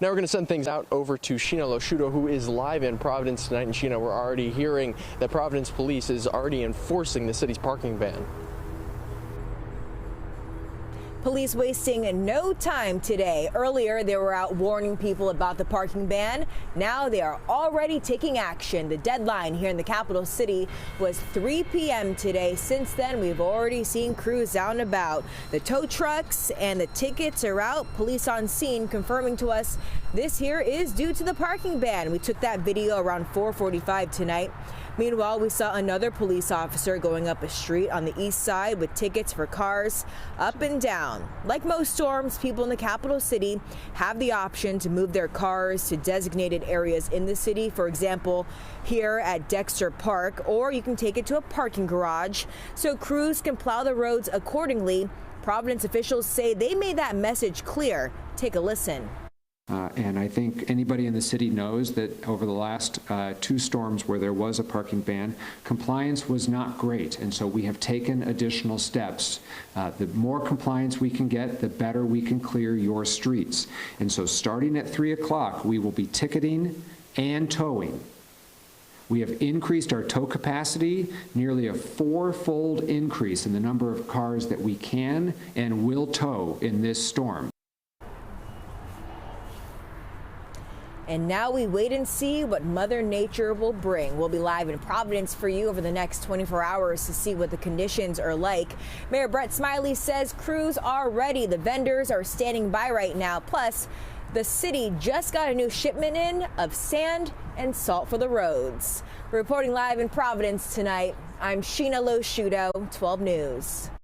Now we're going to send things out over to Sheena Loshuto, who is live in Providence tonight. And Sheena, we're already hearing that Providence police is already enforcing the city's parking ban. Police wasting no time today. Earlier, they were out warning people about the parking ban. Now they are already taking action. The deadline here in the capital city was 3 p.m. today. Since then, we've already seen crews out and about. The tow trucks and the tickets are out. Police on scene confirming to us this here is due to the parking ban. We took that video around 4:45 tonight. Meanwhile, we saw another police officer going up a street on the east side with tickets for cars up and down. Like most storms, people in the capital city have the option to move their cars to designated areas in the city. For example, here at Dexter Park, or you can take it to a parking garage so crews can plow the roads accordingly. Providence officials say they made that message clear. Take a listen. And I think anybody in the city knows that over the last 2 storms where there was a parking ban, compliance was not great. And so we have taken additional steps. The more compliance we can get, the better we can clear your streets. And so starting at 3 o'clock, we will be ticketing and towing. We have increased our tow capacity, nearly a 4-fold increase in the number of cars that we can and will tow in this storm. And now we wait and see what Mother Nature will bring. We'll be live in Providence for you over the next 24 hours to see what the conditions are like. Mayor Brett Smiley says crews are ready. The vendors are standing by right now. Plus, the city just got a new shipment in of sand and salt for the roads. Reporting live in Providence tonight, I'm Sheena Loshuto, 12 News.